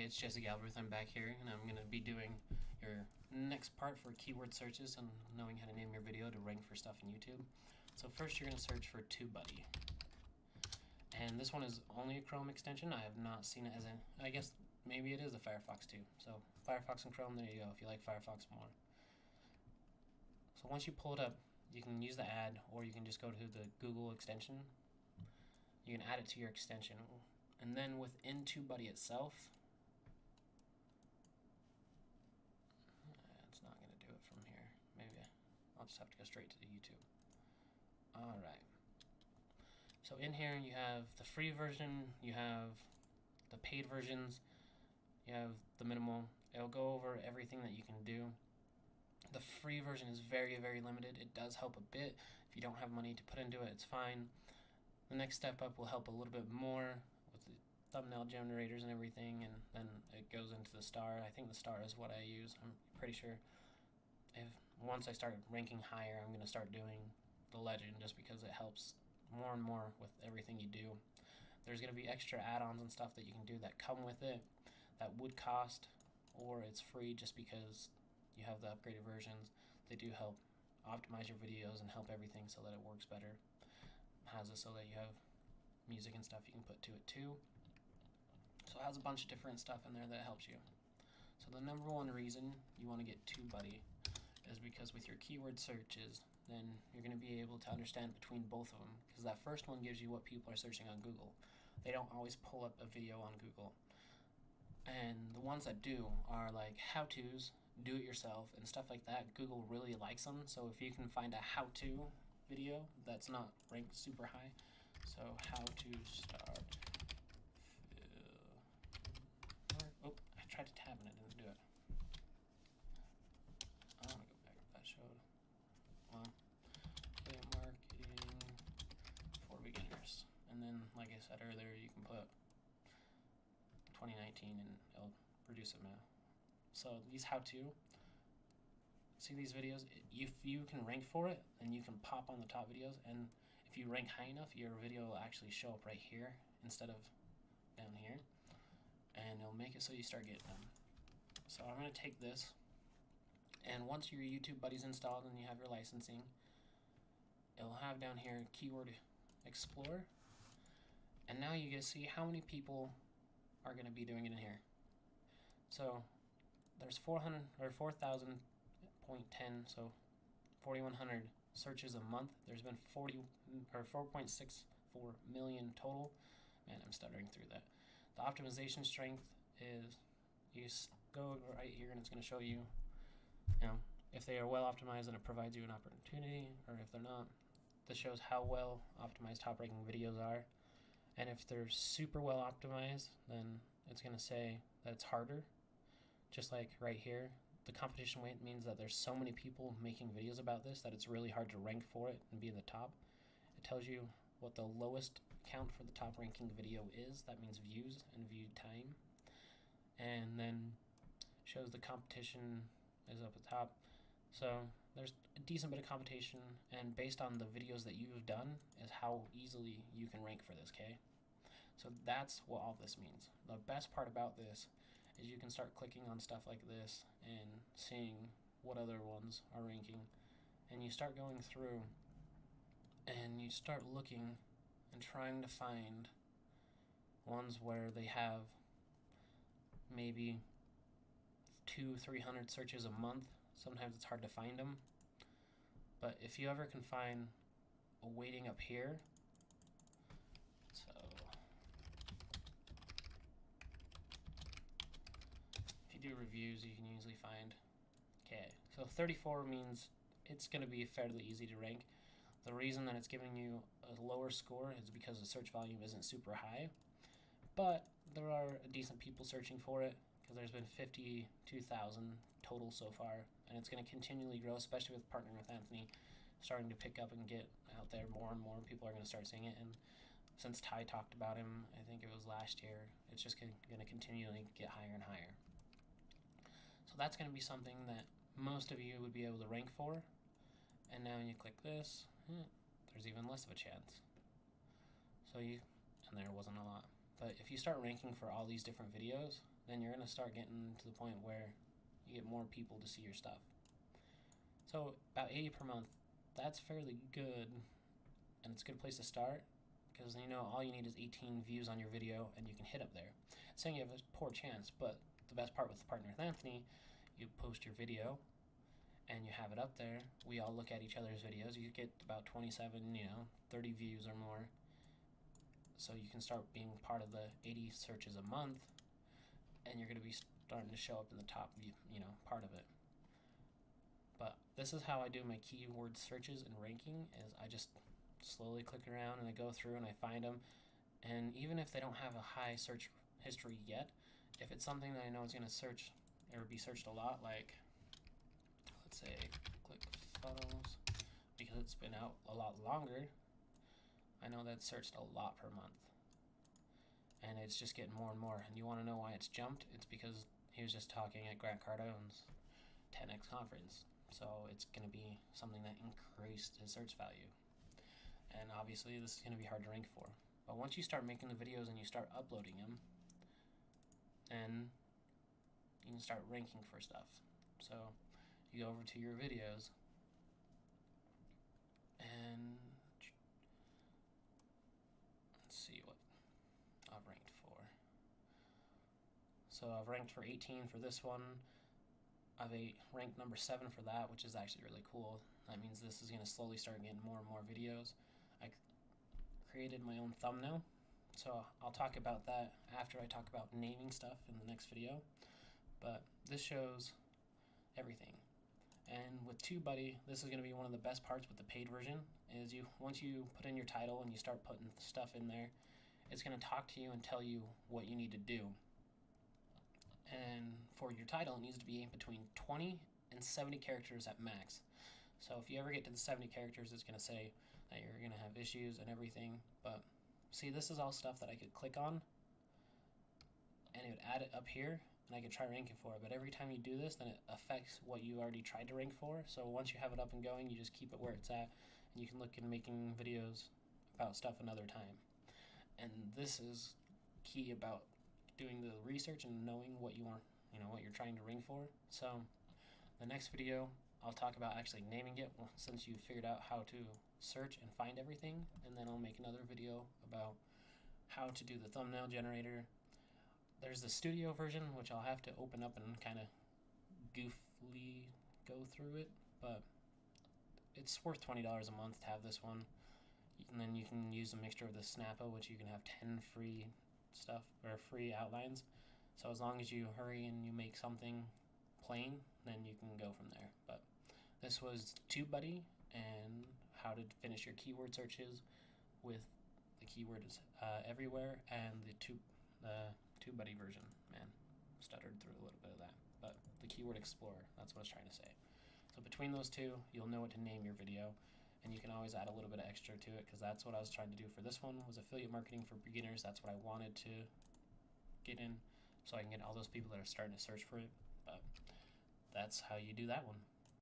Hey, it's Jesse Galbraith. I'm back here, and I'm going to be doing your next part for keyword searches and knowing how to name your video to rank for stuff in YouTube. So first you're going to search for Tubebuddy. And this one is only a Chrome extension. I have not seen it as a, I guess maybe it is a Firefox too. So Firefox and Chrome, there you go, if you like Firefox more. So once you pull it up, you can use the ad, or you can just go to the Google extension. You can add it to your extension. And then within Tubebuddy itself, it's not going to do it from here. Maybe I'll just have to go straight to the YouTube. Alright. So in here you have the free version, you have the paid versions, you have the minimal. It'll go over everything that you can do. The free version is very, very limited. It does help a bit. If you don't have money to put into it, it's fine. The next step up will help a little bit more with the thumbnail generators and everything, and then it goes into the star. I think the star is what I use. I'm pretty sure once I start ranking higher, I'm going to start doing the legend, just because it helps more and more with everything you do. There's going to be extra add-ons and stuff that you can do that come with it that would cost, or it's free just because you have the upgraded versions. They do help optimize your videos and help everything so that it works better. It has it so that you have music and stuff you can put to it too. So it has a bunch of different stuff in there that helps you. So the number one reason you want to get Tubebuddy is because with your keyword searches, then you're going to be able to understand between both of them, because that first one gives you what people are searching on Google. They don't always pull up a video on Google. And the ones that do are like how-tos, do-it-yourself, and stuff like that. Google really likes them, so if you can find a how-to video that's not ranked super high, so how to start. Oh, I tried to tab and it didn't do it. I want to go back if that showed. Well, affiliate marketing for beginners. And then, like I said earlier, you can put 2019 and it'll produce it now. So these how-to, see these videos, if you can rank for it, then you can pop on the top videos, and if you rank high enough, your video will actually show up right here instead of down here, and it'll make it so you start getting them. So I'm going to take this, and once your Tubebuddy's installed and you have your licensing, it'll have down here Keyword Explorer, and now you get to see how many people are going to be doing it in here. So there's 4,000.10, so 4,100 searches a month. There's been 4.64 million total. Man, I'm stuttering through that. The optimization strength is, you go right here and it's going to show you, if they are well optimized, then it provides you an opportunity, or if they're not, this shows how well optimized top ranking videos are. And if they're super well optimized, then it's going to say that it's harder. Just like right here, the competition weight means that there's so many people making videos about this that it's really hard to rank for it and be in the top. It tells you what the lowest count for the top ranking video is. That means views and view time. And then shows the competition is up at the top. So there's a decent bit of competition, and based on the videos that you've done is how easily you can rank for this, okay? So that's what all this means. The best part about this is you can start clicking on stuff like this and seeing what other ones are ranking, and you start going through and you start looking and trying to find ones where they have maybe 200-300 searches a month. Sometimes it's hard to find them, but if you ever can find a weighting up here, so if you do reviews, you can usually find, okay, so 34 means it's going to be fairly easy to rank. The reason that it's giving you a lower score is because the search volume isn't super high, but there are decent people searching for it, because there's been 52,000 total so far, and it's going to continually grow, especially with partnering with Anthony starting to pick up and get out there more and more. People are going to start seeing it, and since Ty talked about him, I think it was last year, it's just going to continually get higher and higher. So that's going to be something that most of you would be able to rank for. And now you click this, there's even less of a chance. So and there wasn't a lot. But if you start ranking for all these different videos, then you're going to start getting to the point where you get more people to see your stuff. So about 80 per month, that's fairly good, and it's a good place to start, because you know all you need is 18 views on your video and you can hit up there. Saying you have a poor chance, but the best part with Partner with Anthony, you post your video and you have it up there. We all look at each other's videos. You get about 27, 30 views or more. So you can start being part of the 80 searches a month, and you're going to be starting to show up in the top part of it. But this is how I do my keyword searches and ranking, is I just slowly click around and I go through and I find them. And even if they don't have a high search history yet, if it's something that I know is going to search or be searched a lot, like let's say click photos, because it's been out a lot longer, I know that's searched a lot per month, and it's just getting more and more. And you want to know why it's jumped? It's because he was just talking at Grant Cardone's 10x conference, so it's going to be something that increased his search value. And obviously this is going to be hard to rank for, but once you start making the videos and you start uploading them, then you can start ranking for stuff. So you go over to your videos and let's see what I've ranked for. So I've ranked for 18 for this one. I've ranked number 7 for that, which is actually really cool. That means this is going to slowly start getting more and more videos. I created my own thumbnail, so I'll talk about that after I talk about naming stuff in the next video. But this shows everything. And with Tubebuddy, this is going to be one of the best parts with the paid version, is once you put in your title and you start putting stuff in there, it's going to talk to you and tell you what you need to do. And for your title, it needs to be between 20 and 70 characters at max. So if you ever get to the 70 characters, it's going to say that you're going to have issues and everything. But see, this is all stuff that I could click on, and it would add it up here, and I could try ranking for it. But every time you do this, then it affects what you already tried to rank for. So once you have it up and going, you just keep it where it's at, and you can look at making videos about stuff another time. And this is key about doing the research and knowing what you want, what you're trying to rank for. So the next video, I'll talk about actually naming it, since you figured out how to search and find everything, and then I'll make another video about how to do the thumbnail generator. There's the studio version, which I'll have to open up and kind of goofily go through it, but it's worth $20 a month to have this one. And then you can use a mixture of the Snappa, which you can have 10 free stuff or free outlines. So as long as you hurry and you make something plain, then you can go from there. But this was Tubebuddy and how to finish your keyword searches with the keywords everywhere, and the Tubebuddy version. Man, stuttered through a little bit of that. But the Keyword Explorer, that's what I was trying to say. So between those two, you'll know what to name your video, and you can always add a little bit of extra to it, because that's what I was trying to do for this one, was affiliate marketing for beginners. That's what I wanted to get in, so I can get all those people that are starting to search for it. But that's how you do that one.